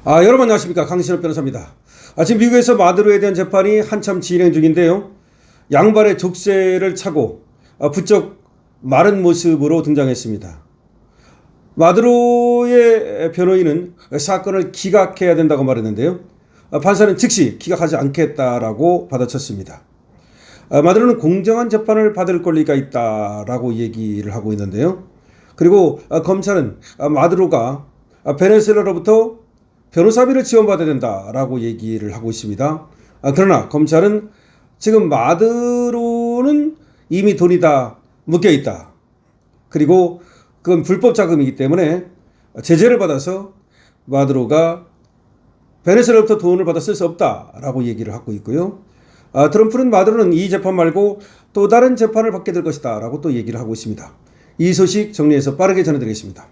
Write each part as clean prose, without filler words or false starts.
여러분 안녕하십니까. 강신업 변호사입니다. 지금 미국에서 마두로에 대한 재판이 한참 진행 중인데요. 양발의 족쇄를 차고 부쩍 마른 모습으로 등장했습니다. 마두로의 변호인은 사건을 기각해야 된다고 말했는데요. 판사는 즉시 기각하지 않겠다라고 받아쳤습니다. 마두로는 공정한 재판을 받을 권리가 있다라고 얘기를 하고 있는데요. 그리고 검찰은 마두로가 베네수엘라로부터 변호사비를 지원받아야 된다라고 얘기를 하고 있습니다. 그러나 검찰은 지금 마두로는 이미 돈이 다 묶여 있다. 그리고 그건 불법 자금이기 때문에 제재를 받아서 마두로가 베네수엘로부터 돈을 받아 쓸 수 없다라고 얘기를 하고 있고요. 트럼프는 마두로는 이 재판 말고 또 다른 재판을 받게 될 것이다 라고 또 얘기를 하고 있습니다. 이 소식 정리해서 빠르게 전해드리겠습니다.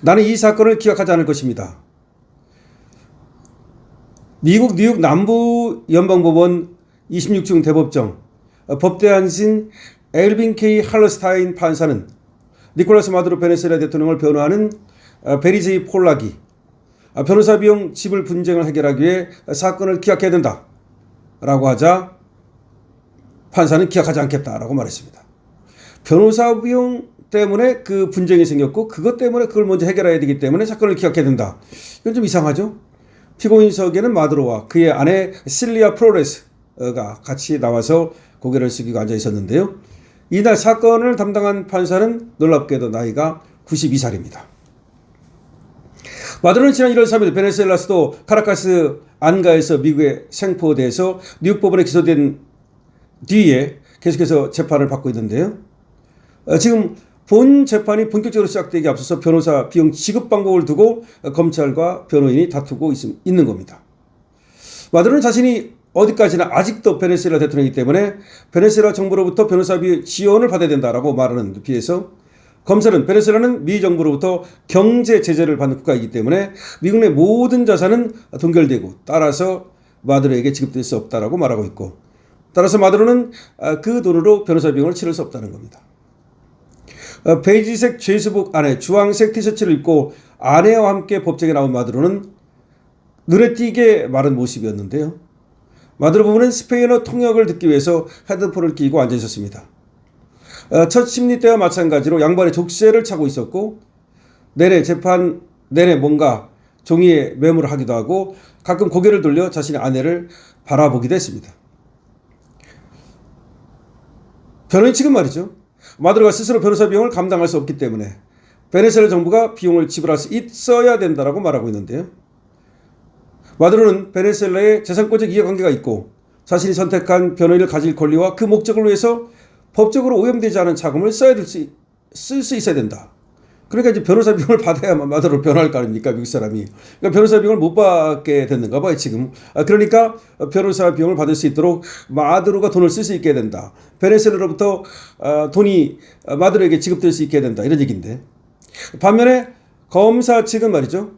나는 이 사건을 기각하지 않을 것입니다. 미국 뉴욕 남부 연방법원 26중 대법정 법대안신 엘빈 K. 할러스타인 판사는 니콜라스 마두로 베네수엘라 대통령을 변호하는 베리 제이 폴락이 변호사 비용 지불 분쟁을 해결하기 위해 사건을 기각해야 된다 라고 하자 판사는 기각하지 않겠다라고 말했습니다. 변호사 비용 때문에 그 분쟁이 생겼고 그것 때문에 그걸 먼저 해결해야 되기 때문에 사건을 기각해야 된다. 이건 좀 이상하죠? 피고인석에는 마두로와 그의 아내 실리아 프로레스가 같이 나와서 고개를 숙이고 앉아 있었는데요. 이날 사건을 담당한 판사는 놀랍게도 나이가 92살입니다. 마두로는 지난 1월 3일 베네수엘라 수도 카라카스 안가에서 미국에 생포돼서 뉴욕 법원에 기소된 뒤에 계속해서 재판을 받고 있는데요. 지금 본 재판이 본격적으로 시작되기 앞서서 변호사 비용 지급 방법을 두고 검찰과 변호인이 다투고 있는 겁니다. 마두로는 자신이 어디까지나 아직도 베네수엘라 대통령이기 때문에 베네수엘라 정부로부터 변호사비 지원을 받아야 된다라고 말하는 데 비해서 검찰은 베네수엘라는 미 정부로부터 경제 제재를 받는 국가이기 때문에 미국 내 모든 자산은 동결되고 따라서 마두로에게 지급될 수 없다라고 말하고 있고 따라서 마두로는 그 돈으로 변호사 비용을 치를 수 없다는 겁니다. 베이지색 죄수복 안에 주황색 티셔츠를 입고 아내와 함께 법정에 나온 마두로는 눈에 띄게 마른 모습이었는데요. 마두로 부부는 스페인어 통역을 듣기 위해서 헤드폰을 끼고 앉아 있었습니다. 첫 심리 때와 마찬가지로 양발에 족쇄를 차고 있었고 재판 내내 뭔가 종이에 메모를 하기도 하고 가끔 고개를 돌려 자신의 아내를 바라보기도 했습니다. 변호인 측은 말이죠. 마두로가 스스로 변호사 비용을 감당할 수 없기 때문에 베네수엘라 정부가 비용을 지불할 수 있어야 된다라고 말하고 있는데요. 마두로는 베네수엘라의 재산권적 이해관계가 있고 자신이 선택한 변호인을 가질 권리와 그 목적을 위해서 법적으로 오염되지 않은 자금을 쓸 수 있어야 된다. 그러니까 이제 변호사 비용을 받아야만 마두로를 변호할 거 아닙니까? 미국 사람이. 그러니까 변호사 비용을 못 받게 됐는가 봐요, 지금. 그러니까 변호사 비용을 받을 수 있도록 마두로가 돈을 쓸 수 있게 된다. 베네수엘라로부터 돈이 마두로에게 지급될 수 있게 된다. 이런 얘기인데. 반면에 검사 측은 말이죠.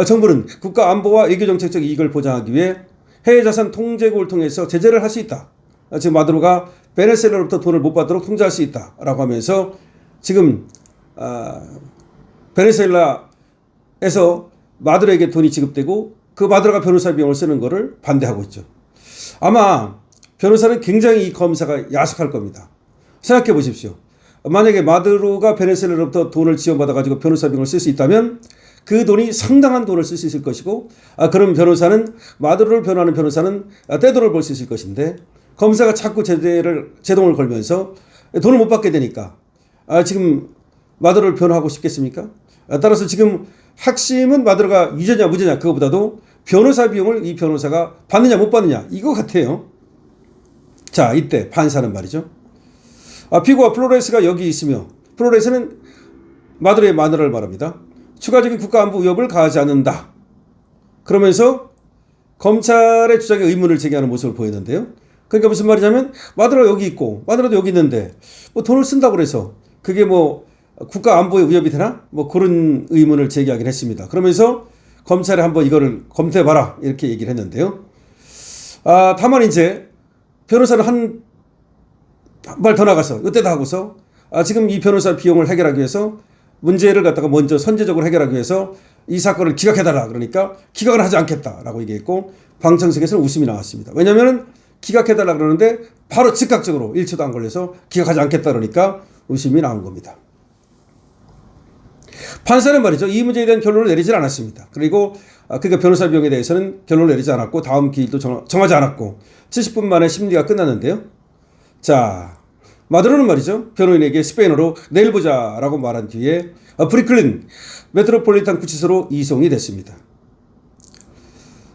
정부는 국가 안보와 외교정책적 이익을 보장하기 위해 해외자산 통제국을 통해서 제재를 할 수 있다. 지금 마두로가 베네수엘라로부터 돈을 못 받도록 통제할 수 있다라고 하면서 지금 베네수엘라에서 마두로에게 돈이 지급되고 그 마두로가 변호사 비용을 쓰는 것을 반대하고 있죠. 아마 변호사는 굉장히 이 검사가 야속할 겁니다. 생각해 보십시오. 만약에 마두로가 베네수엘라로부터 돈을 지원받아가지고 변호사 비용을 쓸 수 있다면 그 돈이 상당한 돈을 쓸 수 있을 것이고 그럼 변호사는 마두로를 변호하는 변호사는 떼돈을 벌 수 있을 것인데 검사가 자꾸 제동을 걸면서 돈을 못 받게 되니까 지금 마두로를 변호하고 싶겠습니까? 따라서 지금 핵심은 마두로가 유죄냐 무죄냐 그거보다도 변호사 비용을 이 변호사가 받느냐 못 받느냐 이거 같아요. 자, 이때 판사는 말이죠. 피고와 플로레스가 여기 있으며 플로레스는 마두로의 마누라를 말합니다. 추가적인 국가안보 위협을 가하지 않는다. 그러면서 검찰의 주장에 의문을 제기하는 모습을 보였는데요. 그러니까 무슨 말이냐면 마두로가 여기 있고 마두로도 여기 있는데 뭐 돈을 쓴다고 그래서 그게 뭐 국가 안보에 위협이 되나? 뭐 그런 의문을 제기하긴 했습니다. 그러면서 검찰에 한번 이거를 검토해봐라 이렇게 얘기를 했는데요. 다만 이제 변호사는 한 발 더 나가서 이때도 하고서 지금 이 변호사 비용을 해결하기 위해서 문제를 갖다가 먼저 선제적으로 해결하기 위해서 이 사건을 기각해달라 그러니까 기각을 하지 않겠다라고 얘기했고 방청석에서는 웃음이 나왔습니다. 왜냐하면 기각해달라 그러는데 바로 즉각적으로 1초도 안 걸려서 기각하지 않겠다 그러니까 웃음이 나온 겁니다. 판사는 말이죠. 이 문제에 대한 결론을 내리질 않았습니다. 그리고 그러니까 변호사 비용에 대해서는 결론을 내리지 않았고 다음 기일도 정하지 않았고 70분 만에 심리가 끝났는데요. 자, 마두로는 말이죠. 변호인에게 스페인어로 내일 보자라고 말한 뒤에 브루클린 메트로폴리탄 구치소로 이송이 됐습니다.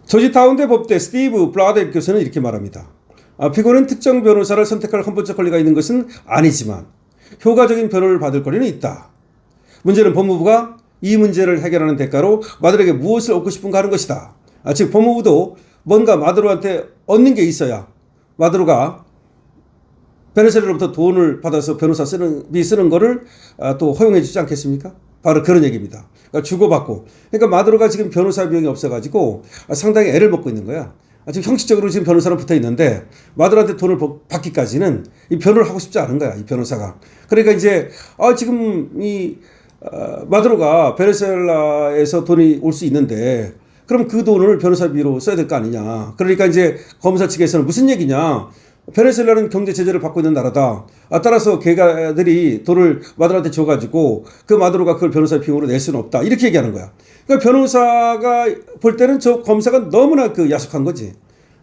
조지타운대 법대 스티브 블라덱 교수는 이렇게 말합니다. 피고는 특정 변호사를 선택할 헌법적 권리가 있는 것은 아니지만 효과적인 변호를 받을 권리는 있다. 문제는 법무부가 이 문제를 해결하는 대가로 마두로에게 무엇을 얻고 싶은가 하는 것이다. 즉 법무부도 뭔가 마두로한테 얻는 게 있어야 마두로가 베네수엘라로부터 돈을 받아서 변호사 쓰는 거를 또 허용해 주지 않겠습니까? 바로 그런 얘기입니다. 그러니까 주고받고. 그러니까 마두로가 지금 변호사 비용이 없어가지고 상당히 애를 먹고 있는 거야. 지금 형식적으로 지금 변호사는 붙어 있는데 마두로한테 돈을 받기까지는 이 변호를 하고 싶지 않은 거야. 이 변호사가. 그러니까 이제 지금 이 마두로가 베네수엘라에서 돈이 올 수 있는데 그럼 그 돈을 변호사비로 써야 될 거 아니냐. 그러니까 이제 검사 측에서는 무슨 얘기냐. 베네수엘라는 경제 제재를 받고 있는 나라다. 따라서 걔가들이 돈을 마두로한테 줘가지고 그 마두로가 그걸 변호사 비용으로 낼 수는 없다. 이렇게 얘기하는 거야. 그러니까 변호사가 볼 때는 저 검사가 너무나 야속한 거지.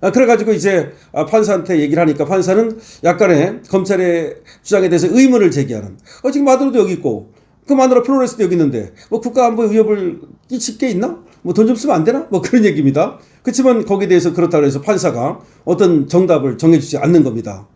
그래가지고 이제 판사한테 얘기를 하니까 판사는 약간의 검찰의 주장에 대해서 의문을 제기하는. 지금 마두로도 여기 있고 그 마누라 플로레스도 여기 있는데 뭐 국가안보에 위협을 끼칠 게 있나? 뭐 돈 좀 쓰면 안 되나? 뭐 그런 얘기입니다. 그렇지만 거기에 대해서 그렇다고 해서 판사가 어떤 정답을 정해주지 않는 겁니다.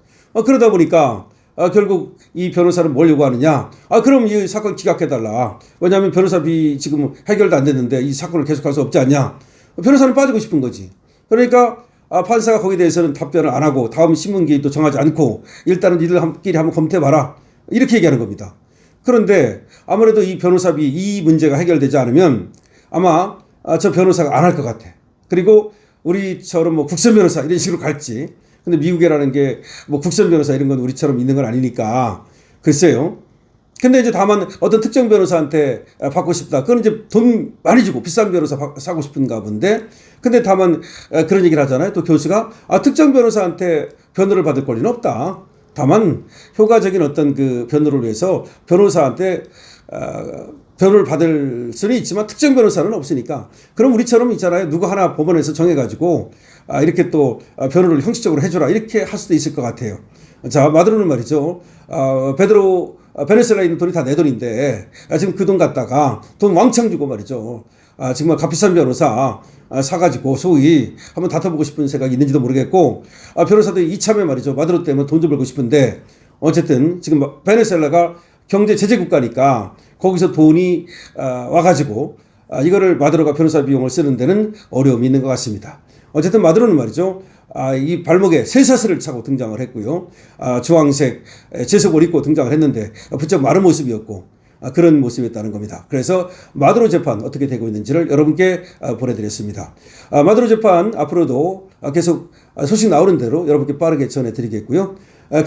그러다 보니까 결국 이 변호사는 뭘 요구하느냐? 그럼 이 사건 기각해달라. 왜냐하면 변호사비 지금 해결도 안 됐는데 이 사건을 계속할 수 없지 않냐? 변호사는 빠지고 싶은 거지. 그러니까 판사가 거기에 대해서는 답변을 안 하고 다음 신문기일도 정하지 않고 일단은 니들끼리 한번 검토해봐라. 이렇게 얘기하는 겁니다. 그런데 아무래도 이 변호사비 이 문제가 해결되지 않으면 아마 저 변호사가 안 할 것 같아. 그리고 우리처럼 뭐 국선 변호사 이런 식으로 갈지. 근데 미국이라는 게 뭐 국선 변호사 이런 건 우리처럼 있는 건 아니니까 글쎄요. 근데 이제 다만 어떤 특정 변호사한테 받고 싶다. 그건 이제 돈 많이 주고 비싼 변호사 사고 싶은가 본데. 근데 다만 그런 얘기를 하잖아요. 또 교수가 특정 변호사한테 변호를 받을 권리는 없다. 다만 효과적인 어떤 그 변호를 위해서 변호사한테 변호를 받을 수는 있지만 특정 변호사는 없으니까 그럼 우리처럼 있잖아요. 누구 하나 법원에서 정해가지고 이렇게 또 변호를 형식적으로 해줘라 이렇게 할 수도 있을 것 같아요. 자, 마두로는 말이죠. 베네수엘라에 있는 돈이 다 내 돈인데 지금 그 돈 갖다가 돈 왕창 주고 말이죠. 정말 값비싼 변호사 사가지고 소위 한번 다퉈보고 싶은 생각이 있는지도 모르겠고 변호사들이 이참에 말이죠. 마두로 때문에 돈 좀 벌고 싶은데 어쨌든 지금 베네수엘라가 경제 제재 국가니까 거기서 돈이 와가지고 이거를 마두로가 변호사 비용을 쓰는 데는 어려움이 있는 것 같습니다. 어쨌든 마두로는 말이죠. 이 발목에 쇠사슬을 차고 등장을 했고요. 주황색 제속을 입고 등장을 했는데 부쩍 마른 모습이었고 그런 모습이었다는 겁니다. 그래서 마두로 재판 어떻게 되고 있는지를 여러분께 보내드렸습니다. 마두로 재판 앞으로도 계속 소식 나오는 대로 여러분께 빠르게 전해드리겠고요.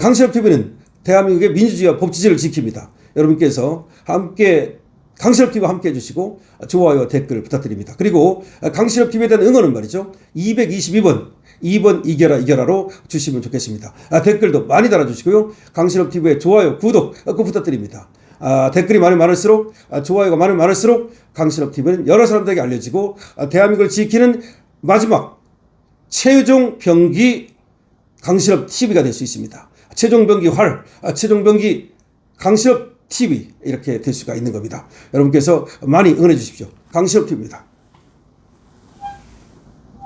강실업TV는 대한민국의 민주주의와 법치주의를 지킵니다. 여러분께서 함께 강실업TV와 함께 해주시고 좋아요와 댓글 부탁드립니다. 그리고 강실업TV에 대한 응원은 말이죠. 222번 2번 이겨라로 주시면 좋겠습니다. 댓글도 많이 달아주시고요. 강실업TV의 좋아요, 구독 꼭 부탁드립니다. 댓글이 많을수록 좋아요가 많을수록 강실업TV는 여러 사람들에게 알려지고 대한민국을 지키는 마지막 최종 병기 강실업TV가 될 수 있습니다. 최종 병기 활, 최종 병기 강실업TV 이렇게 될 수가 있는 겁니다. 여러분께서 많이 응원해 주십시오. 강실업TV입니다.